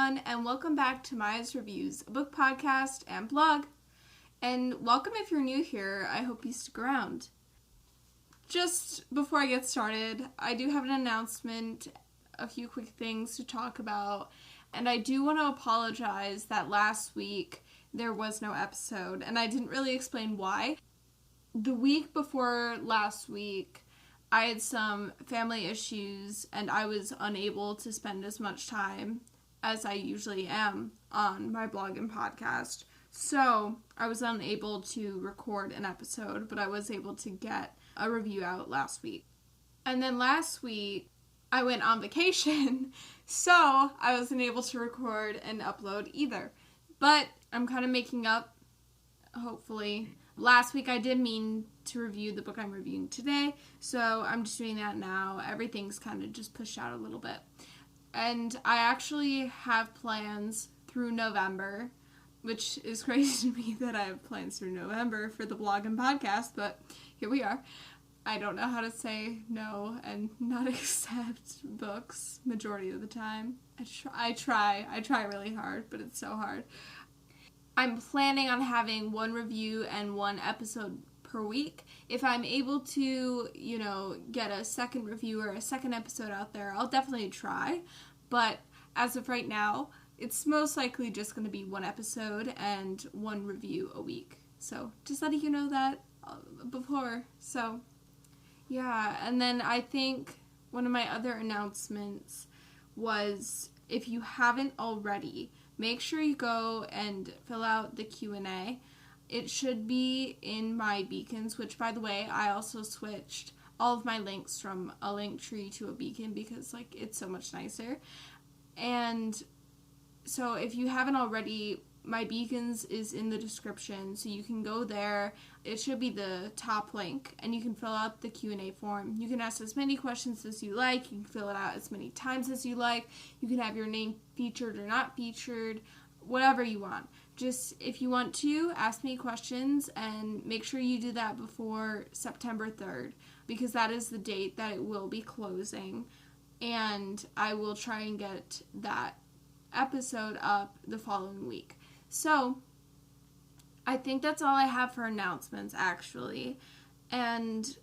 everyone, and welcome back to Maya's Reviews, a book podcast and blog. And welcome if you're new here. I hope you stick around. Just before I get started, I do have an announcement, a few quick things to talk about, and I do want to apologize that last week there was no episode, and I didn't really explain why. The week before last week, I had some family issues and I was unable to spend as much time as I usually am on my blog and podcast. So I was unable to record an episode, but I was able to get a review out last week. And then last week, I went on vacation, so I wasn't able to record and upload either. But I'm kind of making up, hopefully. Last week I did mean to review the book I'm reviewing today, so I'm just doing that now. Everything's kind of just pushed out a little bit. And I actually have plans through November, which is crazy to me that I have plans through November for the blog and podcast, but here we are. I don't know how to say no and not accept books majority of the time. I try really hard, but it's so hard. I'm planning on having one review and one episode per week. If I'm able to, get a second review or a second episode out there, I'll definitely try. But as of right now, it's most likely just going to be one episode and one review a week. So just letting you know that before. So yeah, and then I think one of my other announcements was, if you haven't already, make sure you go and fill out the Q&A. It should be in my beacons, which, by the way, I also switched all of my links from a link tree to a beacon because, it's so much nicer. And so if you haven't already, my beacons is in the description, so you can go there. It should be the top link, and you can fill out the Q&A form. You can ask as many questions as you like. You can fill it out as many times as you like. You can have your name featured or not featured, whatever you want. Just, if you want to, ask me questions, and make sure you do that before September 3rd, because that is the date that it will be closing, and I will try and get that episode up the following week. So, I think that's all I have for announcements, actually. And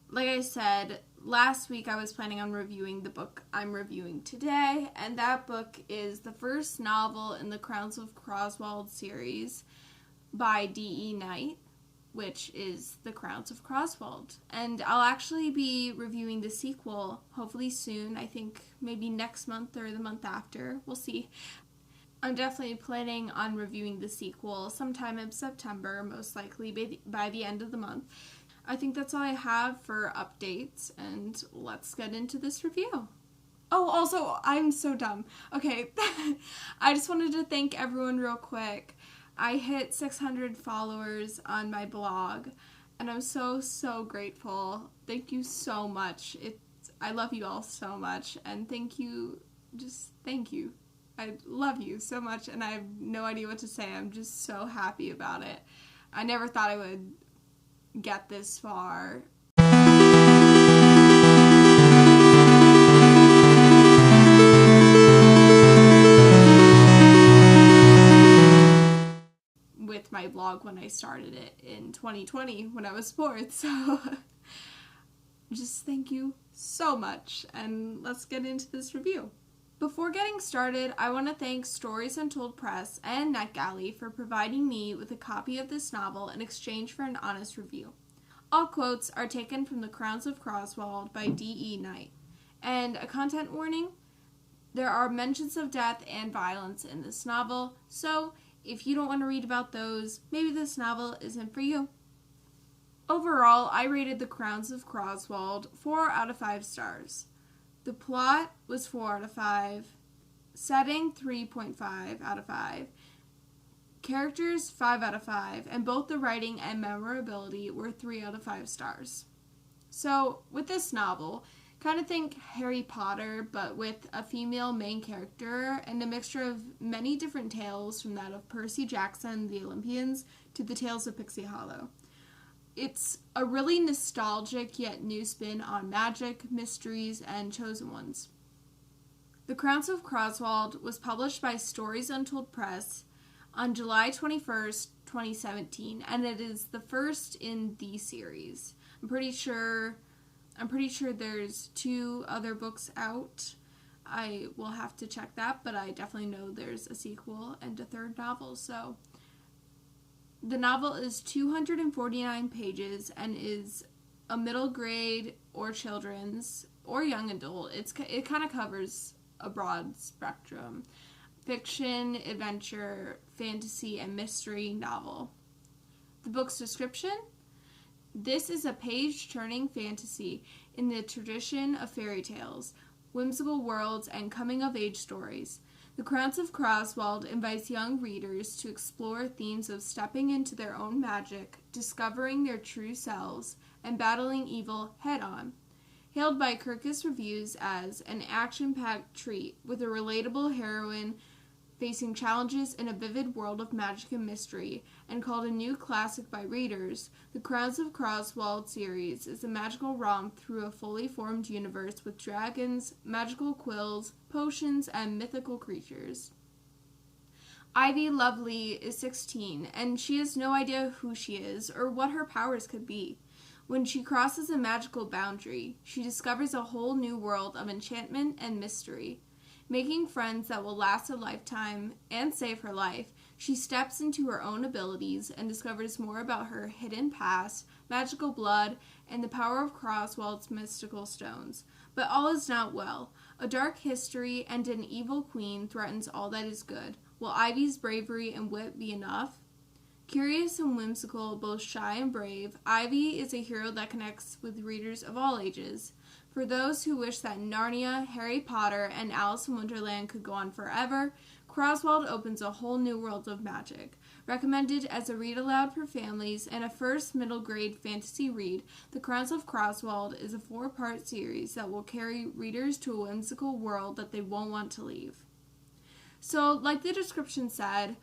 like I said, last week I was planning on reviewing the book I'm reviewing today, and that book is the first novel in the Crowns of Croswald series by D.E. Knight, which is the Crowns of Croswald. And I'll actually be reviewing the sequel hopefully soon. I think maybe next month or the month after. We'll see. I'm definitely planning on reviewing the sequel sometime in September, most likely by the end of the month. I think that's all I have for updates, and let's get into this review. Oh, also, I'm so dumb. Okay, I just wanted to thank everyone real quick. I hit 600 followers on my blog, and I'm so, so grateful. Thank you so much. I love you all so much, and thank you. Just thank you. I love you so much, and I have no idea what to say. I'm just so happy about it. I never thought I would get this far. With my blog when I started it in 2020 when I was bored, so just thank you so much, and let's get into this review. Before getting started, I want to thank Stories Untold Press and NetGalley for providing me with a copy of this novel in exchange for an honest review. All quotes are taken from The Crowns of Croswald by D.E. Knight. And a content warning, there are mentions of death and violence in this novel, so if you don't want to read about those, maybe this novel isn't for you. Overall, I rated The Crowns of Croswald 4 out of 5 stars. The plot was 4 out of 5. Setting 3.5 out of 5. Characters 5 out of 5. And both the writing and memorability were 3 out of 5 stars. So, with this novel, kind of think Harry Potter, but with a female main character and a mixture of many different tales, from that of Percy Jackson, the Olympians, to the tales of Pixie Hollow. It's a really nostalgic yet new spin on magic, mysteries, and chosen ones. The Crowns of Croswald was published by Stories Untold Press on July 21st, 2017, and it is the first in the series. I'm pretty sure there's 2 other books out. I will have to check that, but I definitely know there's a sequel and a 3rd novel. So the novel is 249 pages and is a middle grade or children's or young adult. It kind of covers a broad spectrum. Fiction, adventure, fantasy, and mystery novel. The book's description: this is a page-turning fantasy in the tradition of fairy tales, whimsical worlds, and coming-of-age stories. The Crowns of Croswald invites young readers to explore themes of stepping into their own magic, discovering their true selves, and battling evil head-on. Hailed by Kirkus Reviews as an action-packed treat with a relatable heroine facing challenges in a vivid world of magic and mystery, and called a new classic by readers, the Crowns of Croswald series is a magical romp through a fully formed universe with dragons, magical quills, potions, and mythical creatures. Ivy Lovely is 16, and she has no idea who she is or what her powers could be. When she crosses a magical boundary, she discovers a whole new world of enchantment and mystery. Making friends that will last a lifetime and save her life, she steps into her own abilities and discovers more about her hidden past, magical blood, and the power of Croswald's mystical stones. But all is not well. A dark history and an evil queen threatens all that is good. Will Ivy's bravery and wit be enough? Curious and whimsical, both shy and brave, Ivy is a hero that connects with readers of all ages. For those who wish that Narnia, Harry Potter, and Alice in Wonderland could go on forever, Croswald opens a whole new world of magic. Recommended as a read-aloud for families and a first middle-grade fantasy read, The Crowns of Croswald is a 4-part series that will carry readers to a whimsical world that they won't want to leave. So, like the description said,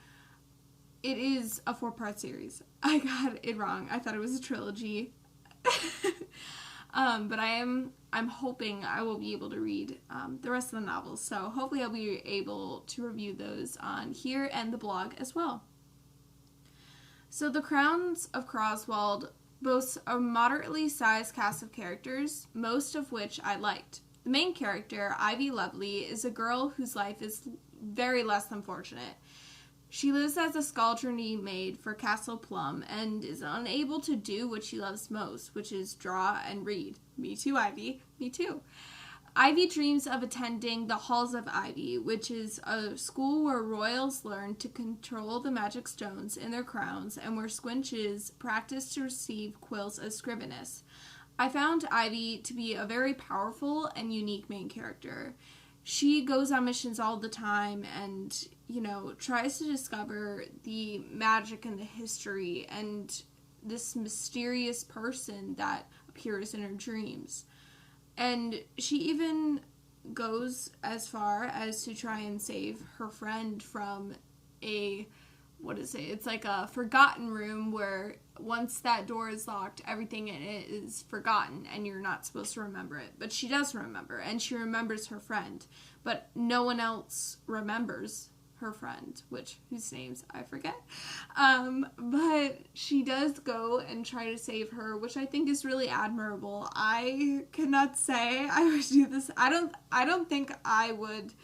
it is a 4-part series. I got it wrong. I thought it was a trilogy. But I'm hoping I will be able to read the rest of the novels. So hopefully I'll be able to review those on here and the blog as well. So The Crowns of Croswald boasts a moderately sized cast of characters, most of which I liked. The main character, Ivy Lovely, is a girl whose life is very less than fortunate. She lives as a scullery maid for Castle Plum and is unable to do what she loves most, which is draw and read. Me too, Ivy. Me too. Ivy dreams of attending the Halls of Ivy, which is a school where royals learn to control the magic stones in their crowns and where squinches practice to receive quills as scriveness. I found Ivy to be a very powerful and unique main character. She goes on missions all the time and, tries to discover the magic and the history and this mysterious person that appears in her dreams. And she even goes as far as to try and save her friend from it's like a forgotten room where once that door is locked, everything in it is forgotten and you're not supposed to remember it. But she does remember, and she remembers her friend. But no one else remembers her friend, whose names I forget. But she does go and try to save her, which I think is really admirable. I cannot say I would do this. I don't think I would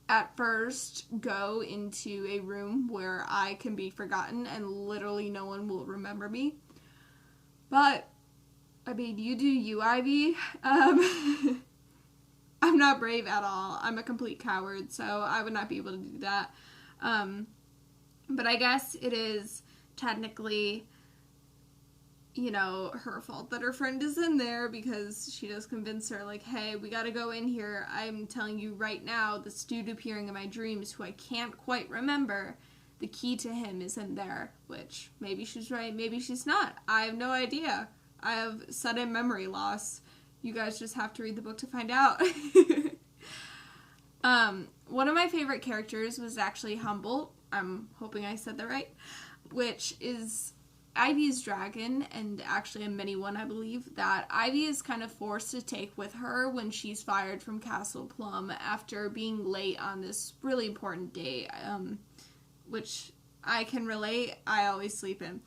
at first go into a room where I can be forgotten and literally no one will remember me. But, you do you, Ivy. I'm not brave at all. I'm a complete coward, so I would not be able to do that. But I guess it is technically, her fault that her friend is in there because she does convince her, hey, we gotta go in here. I'm telling you right now, this dude appearing in my dreams who I can't quite remember, the key to him is in there, which maybe she's right, maybe she's not. I have no idea. I have sudden memory loss. You guys just have to read the book to find out. One of my favorite characters was actually Humboldt. I'm hoping I said that right. Which is Ivy's dragon, and actually a mini one, I believe, that Ivy is kind of forced to take with her when she's fired from Castle Plum after being late on this really important date, which I can relate. I always sleep in.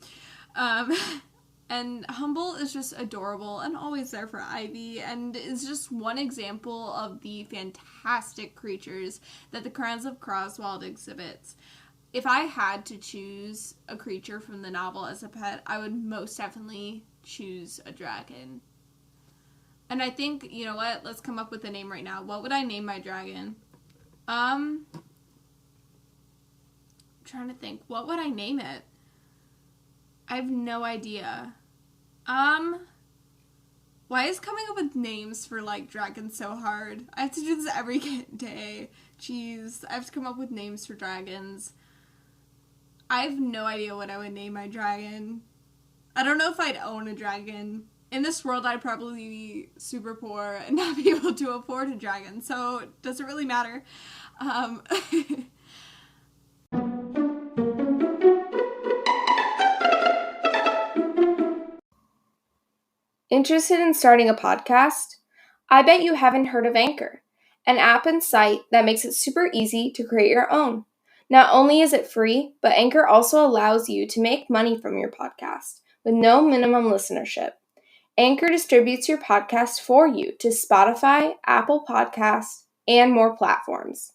And Humble is just adorable and always there for Ivy, and is just one example of the fantastic creatures that the Crowns of Croswald exhibits. If I had to choose a creature from the novel as a pet, I would most definitely choose a dragon. And I think, you know what, let's come up with a name right now. What would I name my dragon? I'm trying to think. What would I name it? I have no idea. Why is coming up with names for, like, dragons so hard? I have to do this every day. Jeez, I have to come up with names for dragons. I have no idea what I would name my dragon. I don't know if I'd own a dragon. In this world, I'd probably be super poor and not be able to afford a dragon, so it doesn't really matter. Interested in starting a podcast? I bet you haven't heard of Anchor, an app and site that makes it super easy to create your own. Not only is it free, but Anchor also allows you to make money from your podcast with no minimum listenership. Anchor distributes your podcast for you to Spotify, Apple Podcasts, and more platforms.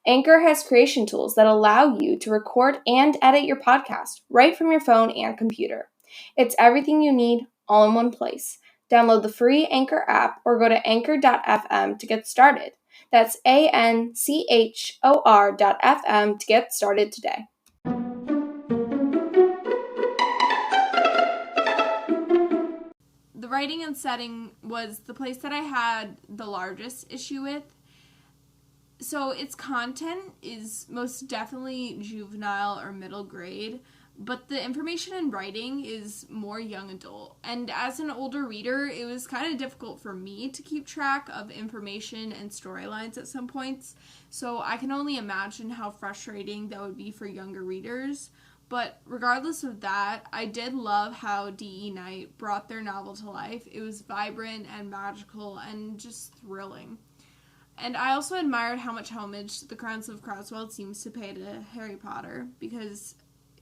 Anchor has creation tools that allow you to record and edit your podcast right from your phone and computer. It's everything you need all in one place. Download the free Anchor app or go to anchor.fm to get started. That's ANCHOR.FM to get started today. The writing and setting was the place that I had the largest issue with. So its content is most definitely juvenile or middle grade, but the information in writing is more young adult. And as an older reader, it was kind of difficult for me to keep track of information and storylines at some points. So I can only imagine how frustrating that would be for younger readers. But regardless of that, I did love how D.E. Knight brought their novel to life. It was vibrant and magical and just thrilling. And I also admired how much homage the Crowns of Croswald seems to pay to Harry Potter, because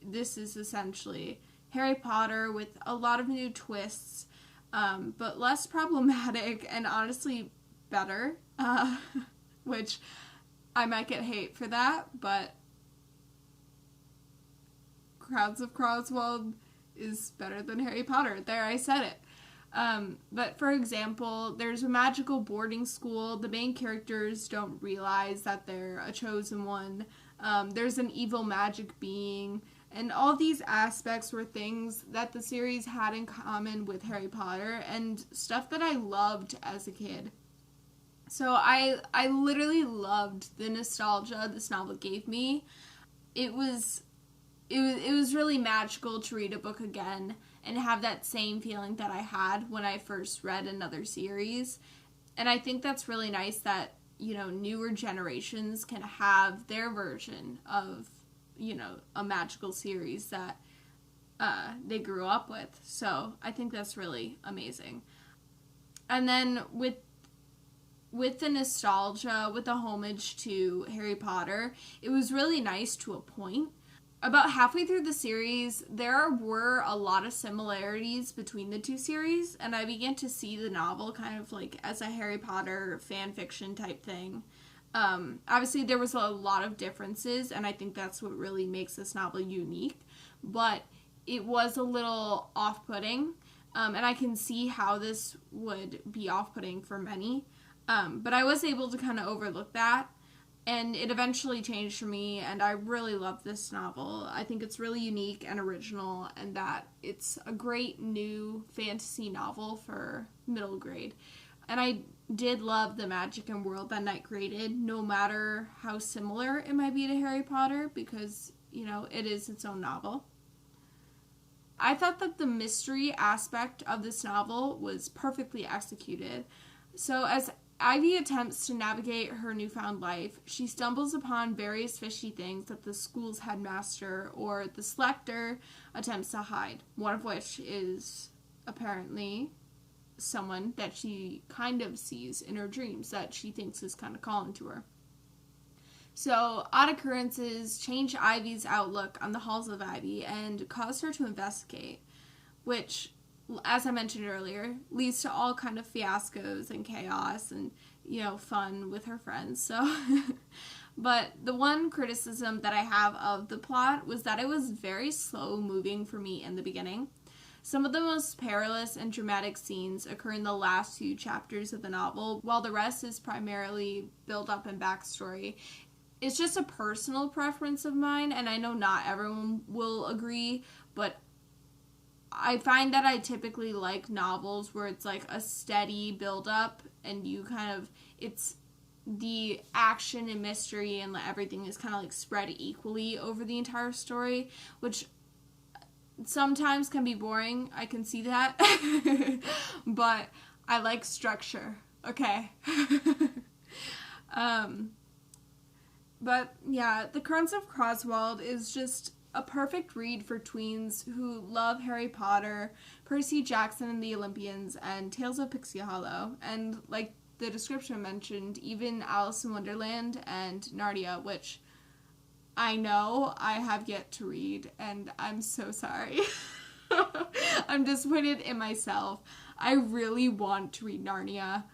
this is essentially Harry Potter with a lot of new twists, but less problematic and honestly better, which I might get hate for that, but Crowns of Croswald is better than Harry Potter. There, I said it. But for example, there's a magical boarding school. The main characters don't realize that they're a chosen one. There's an evil magic being. And all these aspects were things that the series had in common with Harry Potter and stuff that I loved as a kid. So I literally loved the nostalgia this novel gave me. It was really magical to read a book again and have that same feeling that I had when I first read another series. And I think that's really nice that, you know, newer generations can have their version of, you know, a magical series that they grew up with. So I think that's really amazing. And then with the nostalgia, with the homage to Harry Potter, it was really nice to a point. About halfway through the series, there were a lot of similarities between the two series, and I began to see the novel kind of like as a Harry Potter fan fiction type thing. Obviously, there was a lot of differences, and I think that's what really makes this novel unique, but it was a little off-putting, and I can see how this would be off-putting for many, but I was able to kind of overlook that. And it eventually changed for me, and I really love this novel. I think it's really unique and original, and that it's a great new fantasy novel for middle grade. And I did love the magic and world that Knight created, no matter how similar it might be to Harry Potter, because, you know, it is its own novel. I thought that the mystery aspect of this novel was perfectly executed. So as Ivy attempts to navigate her newfound life. She stumbles upon various fishy things that the school's headmaster or the selector attempts to hide, one of which is apparently someone that she kind of sees in her dreams that she thinks is kind of calling to her. So, odd occurrences change Ivy's outlook on the halls of Ivy and cause her to investigate, which, as I mentioned earlier, leads to all kind of fiascos and chaos and, fun with her friends. So, but the one criticism that I have of the plot was that it was very slow moving for me in the beginning. Some of the most perilous and dramatic scenes occur in the last few chapters of the novel, while the rest is primarily build-up and backstory. It's just a personal preference of mine, and I know not everyone will agree, but I find that I typically like novels where it's like a steady build-up, and it's the action and mystery and everything is kind of like spread equally over the entire story, which sometimes can be boring. I can see that. But I like structure. Okay. But yeah, The Crowns of Croswald is just a perfect read for tweens who love Harry Potter, Percy Jackson and the Olympians, and Tales of Pixie Hollow. And like the description mentioned, even Alice in Wonderland and Narnia, which I know I have yet to read, and I'm so sorry. I'm disappointed in myself. I really want to read Narnia.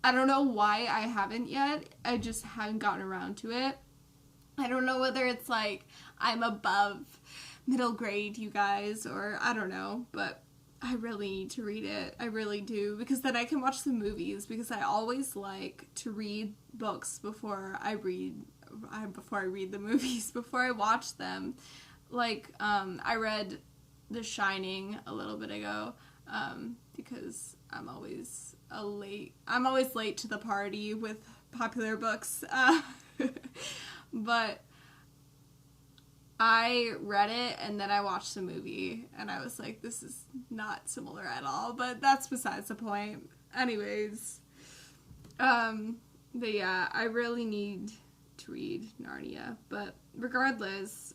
I don't know why I haven't yet. I just haven't gotten around to it. I don't know whether it's like I'm above middle grade, you guys, or I don't know, but I really need to read it. I really do, because then I can watch the movies, because I always like to read books before I read the movies, before I watch them. Like, I read The Shining a little bit ago, because I'm always late to the party with popular books. But I read it and then I watched the movie and I was like, this is not similar at all, but that's besides the point. Anyways, but yeah, I really need to read Narnia, but regardless,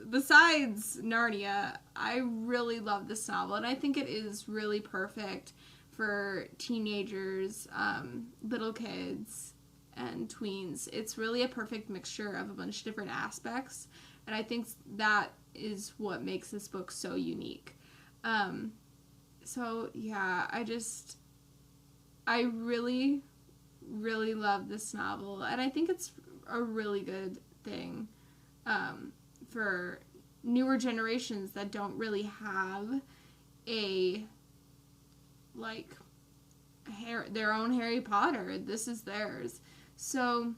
besides Narnia, I really love this novel, and I think it is really perfect for teenagers, little kids, and tweens. It's really a perfect mixture of a bunch of different aspects, and I think that is what makes this book so unique. So yeah, I really, really love this novel, and I think it's a really good thing for newer generations that don't really have their own Harry Potter. This is theirs. So,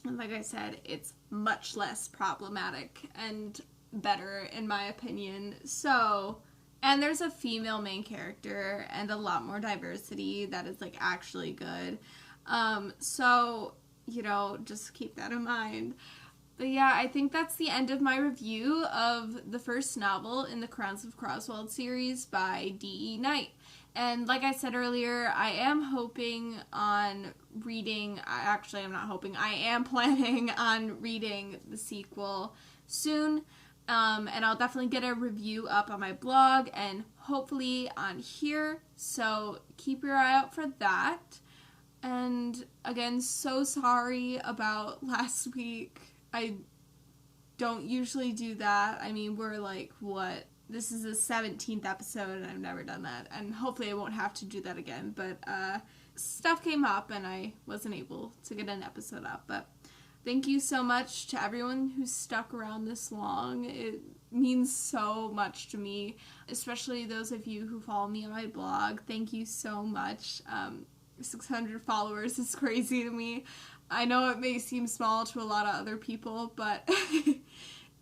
like I said, it's much less problematic and better in my opinion. So, and there's a female main character and a lot more diversity that is actually good. So, just keep that in mind. But yeah, I think that's the end of my review of the first novel in the Crowns of Croswald series by D.E. Knight. And like I said earlier, I am hoping on reading, I am planning on reading the sequel soon. And I'll definitely get a review up on my blog and hopefully on here. So keep your eye out for that. And again, so sorry about last week. I don't usually do that. I mean, we're this is the 17th episode and I've never done that. And hopefully I won't have to do that again. But stuff came up and I wasn't able to get an episode up. But thank you so much to everyone who's stuck around this long. It means so much to me, especially those of you who follow me on my blog. Thank you so much. 600 followers is crazy to me. I know it may seem small to a lot of other people, but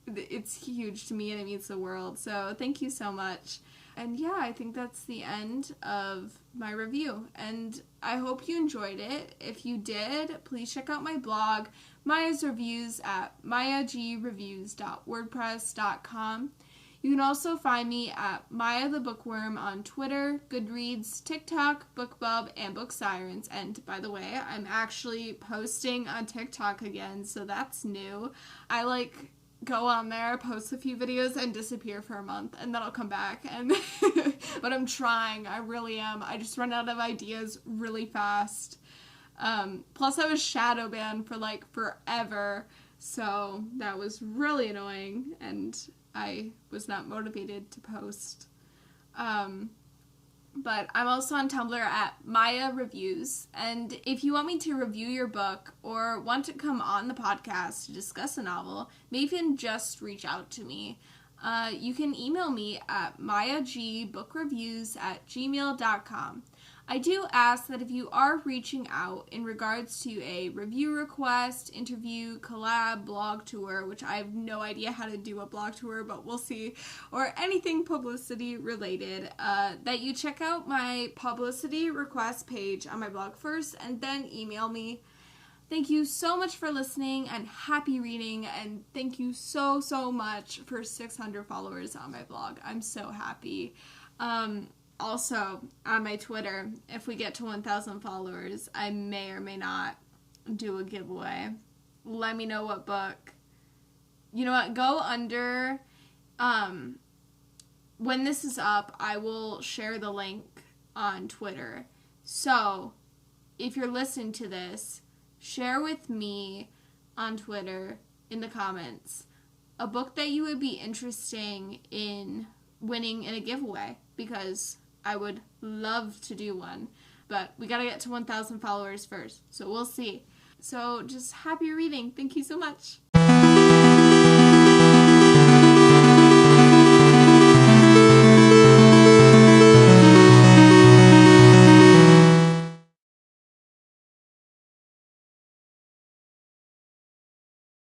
it's huge to me and it means the world. So thank you so much. And yeah, I think that's the end of my review. And I hope you enjoyed it. If you did, please check out my blog, Maya's Reviews, at mayagreviews.wordpress.com. You can also find me at Maya the Bookworm on Twitter, Goodreads, TikTok, BookBub, and Book Sirens. And by the way, I'm actually posting on TikTok again, so that's new. I go on there, post a few videos, and disappear for a month, and then I'll come back. And but I'm trying. I really am. I just run out of ideas really fast. Plus, I was shadow banned for forever, so that was really annoying, and I was not motivated to post. But I'm also on Tumblr at Maya Reviews, and if you want me to review your book or want to come on the podcast to discuss a novel, maybe even just reach out to me. You can email me at mayagbookrareviews@gmail.com. I do ask that if you are reaching out in regards to a review request, interview, collab, blog tour, which I have no idea how to do a blog tour, but we'll see, or anything publicity related, that you check out my publicity request page on my blog first and then email me. Thank you so much for listening and happy reading, and thank you so much for 600 followers on my blog. I'm so happy. Also, on my Twitter, if we get to 1,000 followers, I may or may not do a giveaway. Let me know what book. You know what? Go under, when this is up, I will share the link on Twitter. So, if you're listening to this, share with me on Twitter in the comments a book that you would be interested in winning in a giveaway, because I would love to do one, but we gotta get to 1,000 followers first, so we'll see. So just happy reading. Thank you so much.